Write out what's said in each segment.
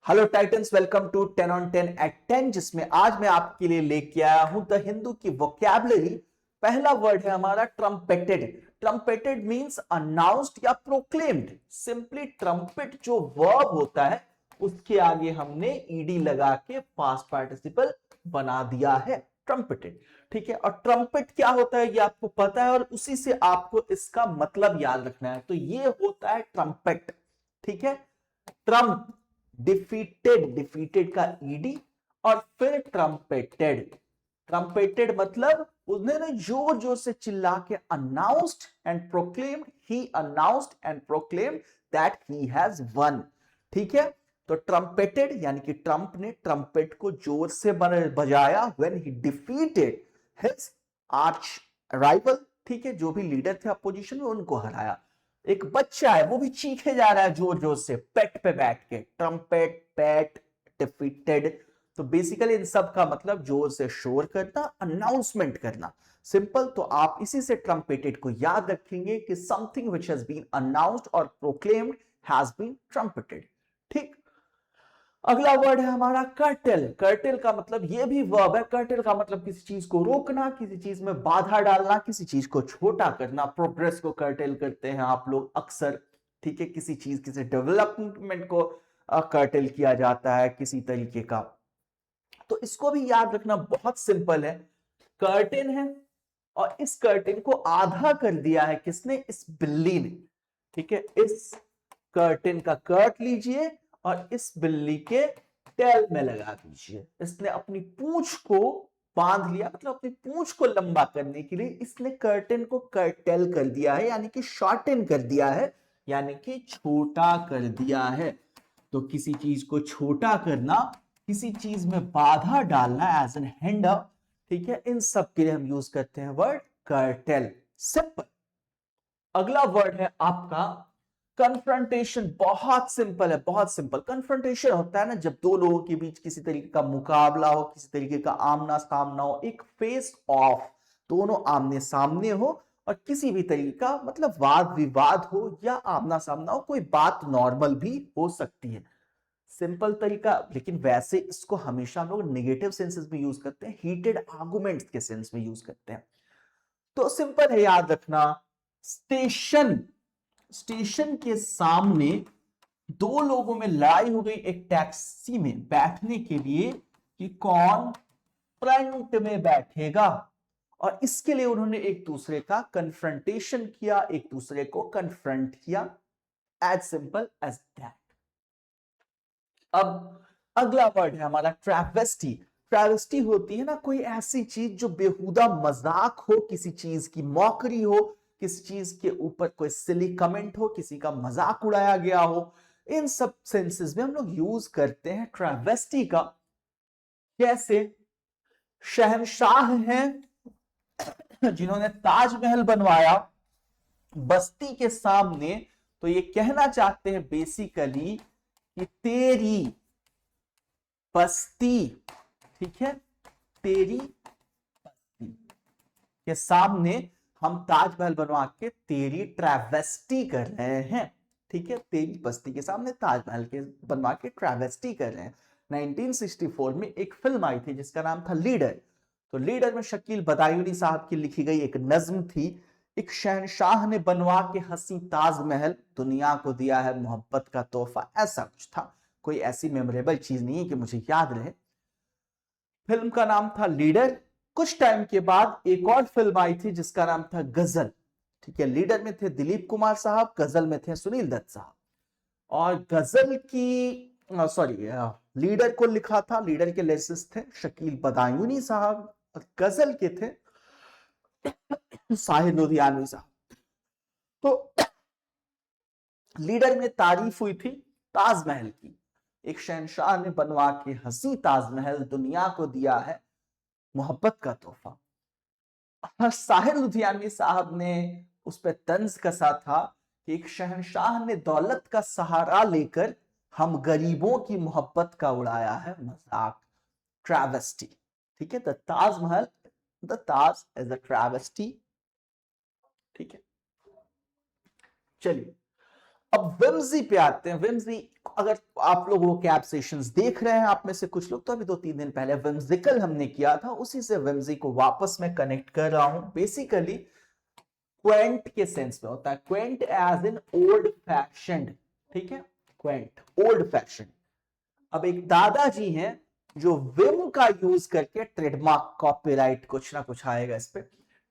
Hello Titans, welcome to 10 on 10 at 10, जिसमें आज मैं आपके लिए लेके आया हूं द हिंदू की वोकैबुलरी। पहला वर्ड है हमारा ट्रम्पेटेड। ट्रम्पेटेड मींस अनाउंस्ड या प्रोक्लेम्ड। सिंपली ट्रम्पेट जो वर्ब होता है उसके आगे हमने ईडी लगा के पास्ट पार्टिसिपल बना दिया है, ट्रम्पेटेड। ठीक है, और ट्रम्पेट क्या होता है ये आपको पता है और उसी से आपको इसका मतलब याद रखना है। तो ये होता है ट्रम्पेट। ठीक है, ट्रम्प डिफीटेड, डिफीटेड का ईडी और फिर ट्रम्पेटेड। ट्रम्पेटेड मतलब उन्होंने जोर जोर से चिल्ला के announced and proclaimed, he announced and proclaimed that he has one. ठीक है, तो ट्रम्पेटेड यानी कि ट्रम्प ने ट्रम्पेट को जोर से बजाया when he defeated his arch rival. ठीक है, जो भी लीडर थे अपोजिशन में उनको हराया। एक बच्चा है वो भी चीखे जा रहा है जोर जोर से पेट पे बैठ के, ट्रम्पेट, पेट, डिफीटेड। तो बेसिकली इन सब का मतलब जोर से शोर करना, अनाउंसमेंट करना। सिंपल। तो आप इसी से ट्रम्पेटेड को याद रखेंगे कि something which has been announced और प्रोक्लेम्ड हैज बीन ट्रम्पेटेड। ठीक। अगला वर्ड है हमारा कर्टेल। कर्टेल का मतलब ये भी वर्ब है। कर्टेल का मतलब किसी चीज को रोकना, किसी चीज में बाधा डालना, किसी चीज को छोटा करना। प्रोग्रेस को कर्टेल करते हैं आप लोग अक्सर। ठीक है, किसी चीज, किसी डेवलपमेंट को कर्टेल किया जाता है किसी तरीके का। तो इसको भी याद रखना बहुत सिंपल है। कर्टेन है और इस कर्टेन को आधा कर दिया है किसने? इस बिल्ली ने। ठीक है, इस कर्टेन का कर्ट लीजिए और इस बिल्ली के टेल में लगा दीजिए। इसने अपनी पूंछ को बांध लिया, मतलब अपनी पूंछ को लंबा करने के लिए इसने कर्टेन को कर्टेल कर दिया है, यानी कि शॉर्टन कर दिया है, यानी कि छोटा कर दिया है। तो किसी चीज को छोटा करना, किसी चीज में बाधा डालना एज एन हिंडर। ठीक है, इन सब के लिए हम यूज करते हैं वर्ड कर्टेल। सिंपल। अगला वर्ड है आपका कन्फ्रंटेशन। बहुत सिंपल है, बहुत सिंपल। कन्फ्रंटेशन होता है ना जब दो लोगों के बीच किसी तरीके का मुकाबला हो, किसी तरीके का आमना सामना हो, एक फेस ऑफ, दोनों आमने सामने हो और किसी भी तरीके का मतलब वाद विवाद हो या आमना सामना हो, कोई बात नॉर्मल भी हो सकती है। सिंपल तरीका। लेकिन वैसे इसको हमेशा हम लोग नेगेटिव सेंसेस में यूज करते हैं, हीटेड आर्गुमेंट्स के सेंस में यूज करते हैं। तो सिंपल है, याद रखना। स्टेशन, स्टेशन के सामने दो लोगों में लड़ाई हो गई एक टैक्सी में बैठने के लिए कि कौन फ्रंट में बैठेगा, और इसके लिए उन्होंने एक दूसरे का कन्फ्रंटेशन किया, एक दूसरे को कन्फ्रंट किया। As simple as that. अब अगला वर्ड है हमारा ट्रैवेस्टी। ट्रैवेस्टी होती है ना कोई ऐसी चीज जो बेहुदा मजाक हो, किसी चीज की मौकरी हो, किसी चीज के ऊपर कोई सिली कमेंट हो, किसी का मजाक उड़ाया गया हो। इन सब सेंसेस में हम लोग यूज करते हैं ट्रैवेस्टी का। जैसे शहंशाह हैं जिन्होंने ताजमहल बनवाया बस्ती के सामने, तो ये कहना चाहते हैं बेसिकली कि तेरी बस्ती, ठीक है, तेरी बस्ती के सामने हम ताजमहल बनवा के तेरी ट्रैवेस्टी कर रहे हैं। ठीक है, तेरी बस्ती के सामने ताजमहल के बनवा के ट्रैवेस्टी कर रहे हैं। 1964 में एक फिल्म आई थी जिसका नाम था लीडर। तो लीडर में शकील बदायूनी साहब की लिखी गई एक नज्म थी, एक शहंशाह ने बनवा के हंसी ताजमहल दुनिया को दिया है मोहब्बत का तोहफा, ऐसा कुछ था। कोई ऐसी मेमोरेबल चीज नहीं है कि मुझे याद रहे। फिल्म का नाम था लीडर। कुछ टाइम के बाद एक और फिल्म आई थी जिसका नाम था गजल। ठीक है, लीडर में थे दिलीप कुमार साहब, गजल में थे सुनील दत्त साहब। और गजल की सॉरी, लीडर को लिखा था, लीडर के लिरिसिस्ट थे शकील बदायूनी साहब और गजल के थे साहिर लुधियानवी साहब। तो लीडर में तारीफ हुई थी ताजमहल की, एक शहंशाह ने बनवा के हंसी ताजमहल दुनिया को दिया है मोहब्बत का तोहफा। साहिर लुधियानवी साहब ने उस पर तंज कसा था कि एक शहंशाह ने दौलत का सहारा लेकर हम गरीबों की मोहब्बत का उड़ाया है मजाक, ट्रैवेस्टी। ठीक है, the Taj Mahal, the Taj is a travesty. ठीक है, चलिए अब विम्सी पे आते हैं। विम्सी, अगर आप लोग वो कैब सेशंस देख रहे हैं, आप में से कुछ लोग, तो अभी 2-3 दिन पहले विम्सिकल हमने किया था, उसी से विम्सी को वापस मैं कनेक्ट कर रहा हूं। बेसिकली क्वेंट के सेंस में होता है, quaint as in old fashioned, ठीक है, क्वेंट ओल्ड फैशन्ड। अब एक दादाजी हैं जो विम का यूज करके, ट्रेडमार्क कॉपीराइट कुछ ना कुछ आएगा इस पे,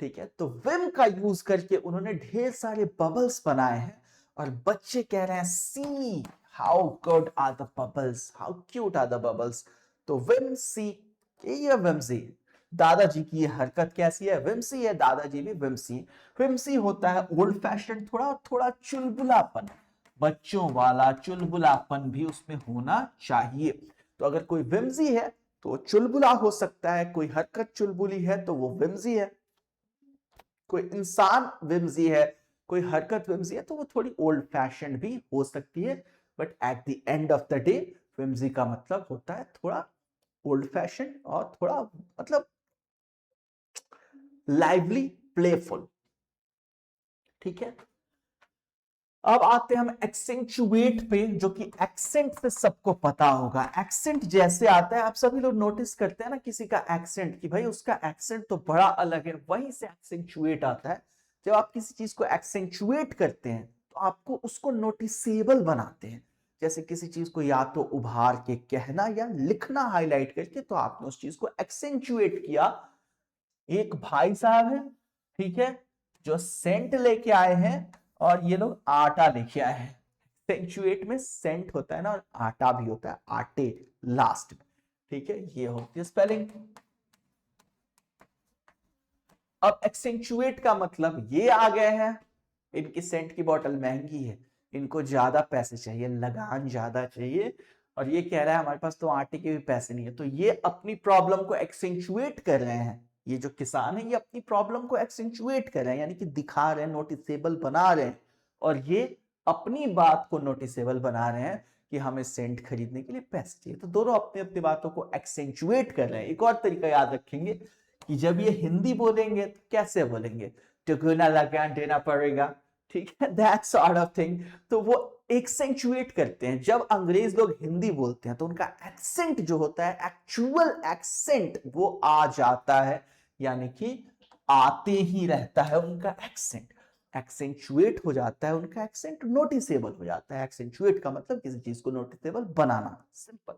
ठीक है, तो विम का यूज करके उन्होंने ढेर सारे बबल्स बनाए हैं और बच्चे कह रहे हैं see how good are the bubbles, how cute are the bubbles. तो विम सी, ये विम्सी, दादाजी की ये हरकत कैसी है, विम्सी है, दादाजी भी विम्सी। विम्सी होता है ओल्ड फैशन, थोड़ा थोड़ा चुलबुलापन, बच्चों वाला चुलबुलापन भी उसमें होना चाहिए। तो अगर कोई विम्सी है तो चुलबुला हो सकता है, कोई हरकत चुलबुली है तो वो विम्सी है, कोई इंसान विम्सी है, कोई हरकत विम्सी है, तो वो थोड़ी ओल्ड फैशन भी हो सकती है। But at the end of the day whimsy का मतलब होता है थोड़ा ओल्ड फैशन और थोड़ा मतलब लाइवली, प्लेफुल, ठीक है। अब आते हैं हम एक्सेंचुएट पे, जो कि एक्सेंट से सबको पता होगा। एक्सेंट जैसे आता है, आप सभी लोग नोटिस करते हैं ना किसी का एक्सेंट, कि भाई उसका एक्सेंट तो बड़ा अलग है, वहीं से एक्सेंचुएट आता है। जब आप किसी चीज को एक्सेंचुएट करते हैं तो आपको उसको नोटिसेबल बनाते हैं। जैसे किसी चीज को या तो उभार के कहना या लिखना हाईलाइट करके, तो आपने उस चीज को एक्सेंचुएट किया। एक भाई साहब है, ठीक है, जो सेंट लेके आए हैं और ये लोग आटा लेके आए हैं। सेंचुएट में सेंट होता है ना, और आटा भी होता है, आटे लास्ट में, ठीक है, ये होती है स्पेलिंग। अब एक्सेंचुएट का मतलब ये आ गए हैं, इनकी सेंट की बोतल महंगी है, इनको ज्यादा पैसे चाहिए, लगान ज्यादा चाहिए, और ये कह रहा है हमारे पास तो आटे के भी पैसे नहीं है, तो ये अपनी प्रॉब्लम को एक्सेंचुएट कर रहे हैं। ये जो किसान है ये अपनी प्रॉब्लम को एक्सेंचुएट कर रहे हैं, यानी कि दिखा रहे हैं, नोटिसेबल बना रहे हैं, और ये अपनी बात को नोटिसेबल बना रहे हैं कि हमें सेंट खरीदने के लिए पैसे चाहिए। तो दोनों अपनी अपनी बातों को एक्सेंचुएट कर रहे हैं। एक और तरीका याद रखेंगे कि जब ये हिंदी बोलेंगे तो कैसे बोलेंगे, टुगुना लगान देना पड़ेगा, ठीक है, दैट सॉर्ट ऑफ थिंग। तो वो एक्सेंचुएट करते हैं। जब अंग्रेज लोग हिंदी बोलते हैं तो उनका एक्सेंट जो होता है, एक्चुअल एक्सेंट, वो आ जाता है, यानी कि आते ही रहता है उनका एक्सेंट, एक्सेंचुएट हो जाता है उनका एक्सेंट, नोटिसेबल हो जाता है। एक्सेंचुएट का मतलब किसी चीज को नोटिसेबल बनाना, सिंपल।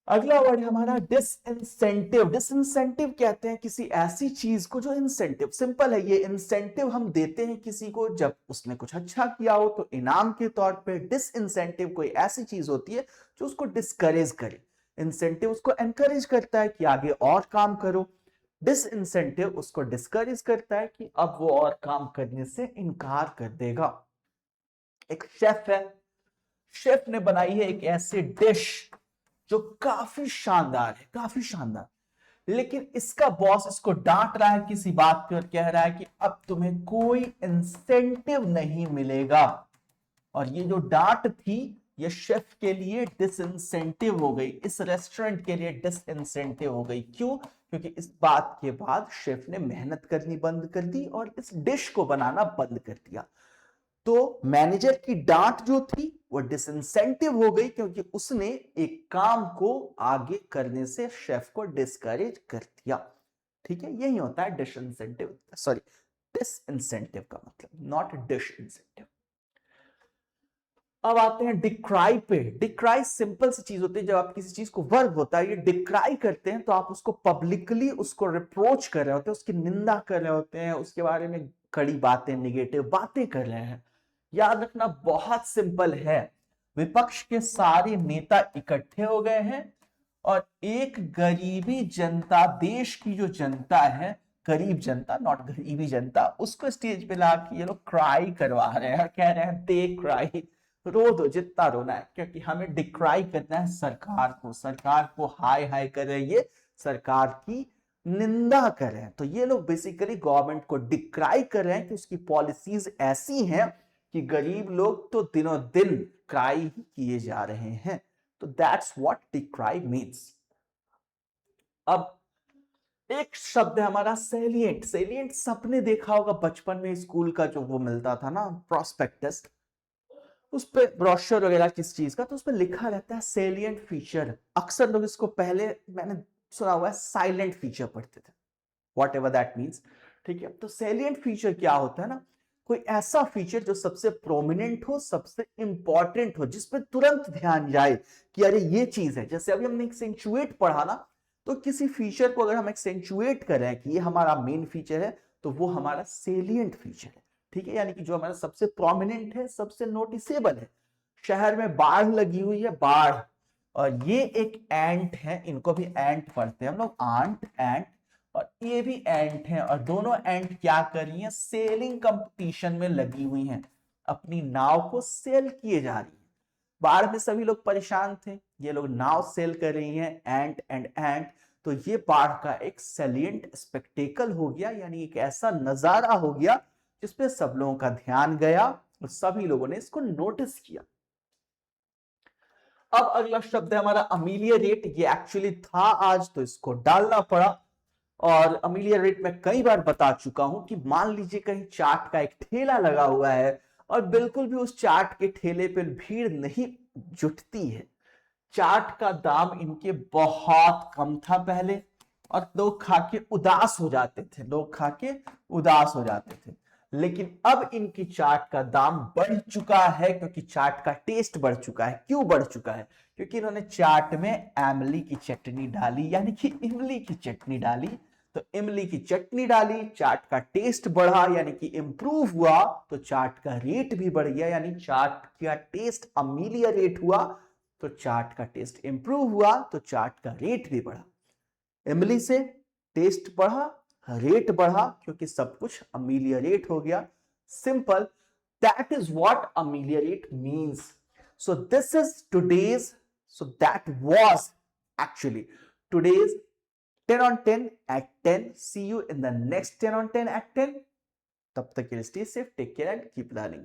अगला वर्ड है हमारा डिसइंसेंटिव। डिसइंसेंटिव कहते हैं किसी ऐसी चीज को जो इंसेंटिव, सिंपल है, ये इंसेंटिव हम देते हैं किसी को जब उसने कुछ अच्छा किया हो तो इनाम के तौर पे। डिसइंसेंटिव कोई ऐसी चीज होती है जो उसको डिस्करेज करे, इंसेंटिव उसको एनकरेज करता है कि आगे और काम करो, डिसइंसेंटिव उसको डिस्करेज करता है कि अब वो और काम करने से इनकार कर देगा। एक शेफ है, शेफ ने बनाई है एक ऐसी डिश जो काफी शानदार है, काफी शानदार, लेकिन इसका बॉस इसको डांट रहा है किसी बात पे और कह रहा है कि अब तुम्हें कोई इंसेंटिव नहीं मिलेगा। और ये जो डांट थी ये शेफ के लिए डिसइंसेंटिव हो गई, इस रेस्टोरेंट के लिए डिसइंसेंटिव हो गई। क्यों? क्योंकि इस बात के बाद शेफ ने मेहनत करनी बंद कर दी और इस डिश को बनाना बंद कर दिया। तो मैनेजर की डांट जो थी वो डिसइंसेंटिव हो गई, क्योंकि उसने एक काम को आगे करने से शेफ को डिस्करेज कर दिया, ठीक है। यही होता है डिसइंसेंटिव, सॉरी, डिसइंसेंटिव का मतलब, नॉट डिसइंसेंटिव। अब आते हैं डिक्राई पे। डिक्राई सिंपल सी चीज होती है, जब आप किसी चीज को, वर्ब होता है, ये डिक्राई करते हैं तो आप उसको पब्लिकली उसको रिप्रोच कर रहे होते हैं, उसकी निंदा कर रहे होते हैं, उसके बारे में कड़ी बातें, निगेटिव बातें कर रहे हैं। याद रखना बहुत सिंपल है, विपक्ष के सारे नेता इकट्ठे हो गए हैं और एक गरीबी जनता, देश की जो जनता है, गरीब जनता, नॉट गरीबी जनता, उसको स्टेज पे ला के ये लोग क्राई करवा रहे हैं, कह रहे हैं दे क्राई, रो दो जितना रोना है, क्योंकि हमें डिक्राई करना है सरकार को, सरकार को हाय हाय कर रहे हैं, ये सरकार की निंदा कर रहे हैं। तो ये लोग बेसिकली गवर्नमेंट को डिक्राई कर रहे हैं कि उसकी पॉलिसीज ऐसी हैं कि गरीब लोग तो दिनों दिन क्राई ही किए जा रहे हैं। तो दैट्स व्हाट डिक्राई मीन्स। अब एक शब्द है हमारा सेलिएंट। सेलिएंट सबने देखा होगा बचपन में, स्कूल का जो वो मिलता था ना प्रोस्पेक्टस, उस पे ब्रोशर वगैरह किस चीज का, तो उस पे लिखा रहता है सेलिएंट फीचर। अक्सर लोग इसको, पहले मैंने सुना हुआ है, साइलेंट फीचर पढ़ते थे, वॉट एवर दैट मीन्स। ठीक है, तो सेलिएंट फीचर क्या होता है ना, कोई ऐसा फीचर जो सबसे प्रोमिनेंट हो, सबसे इंपॉर्टेंट हो, जिसपे तुरंत ध्यान जाए कि अरे ये चीज है। जैसे अभी हमने एक्सेंचुएट पढ़ा ना, तो किसी फीचर को अगर हम एक्सेंचुएट कर रहे हैं कि ये हमारा मेन फीचर है, तो वो हमारा सेलिएंट फीचर है। ठीक है, यानी कि जो हमारा सबसे प्रोमिनेंट है, सबसे नोटिसेबल है। शहर में बाढ़ लगी हुई है, बाढ़, और ये एक एंट है, इनको भी एंट पढ़ते हैं हम लोग, आंट एंट, और ये भी एंट है, और दोनों एंट क्या कर रही हैं, सेलिंग कंपटीशन में लगी हुई हैं, अपनी नाव को सेल किए जा रही है। बाढ़ में सभी लोग परेशान थे, ये लोग नाव सेल कर रही हैं, एंट एंड एंट। तो ये बाढ़ का एक सेलिएंट स्पेक्टेकल हो गया, यानी एक ऐसा नजारा हो गया जिसपे सब लोगों का ध्यान गया और सभी लोगों ने इसको नोटिस किया। अब अगला शब्द है हमारा अमीलियरेट। ये एक्चुअली था आज, तो इसको डालना पड़ा। और अमीलियरेट में कई बार बता चुका हूं कि मान लीजिए कहीं चाट का एक ठेला लगा हुआ है, और बिल्कुल भी उस चाट के ठेले पे भीड़ नहीं जुटती है। चाट का दाम इनके बहुत कम था पहले, और लोग खा के उदास हो जाते थे, लोग खा के उदास हो जाते थे। लेकिन अब इनकी चाट का दाम बढ़ चुका है, क्योंकि चाट का टेस्ट बढ़ चुका है। क्यों बढ़ चुका है? क्योंकि इन्होंने चाट में एमली की चटनी डाली, यानी कि इमली की चटनी डाली। तो इमली की चटनी डाली, चाट का टेस्ट बढ़ा, यानी कि इंप्रूव हुआ, तो चाट का रेट भी बढ़ गया, यानी चाट का टेस्ट अमीलियरेट हुआ, तो चाट का टेस्ट इंप्रूव हुआ, तो चाट का रेट भी बढ़ा। इमली से टेस्ट बढ़ा, रेट बढ़ा, क्योंकि सब कुछ अमीलियरेट हो गया। Simple, that is what ameliorate means. So this is today's, so that was actually today's 10 on 10 at 10. See you in the next 10 on 10 at 10. तब तक के लिए stay safe, take care and keep learning.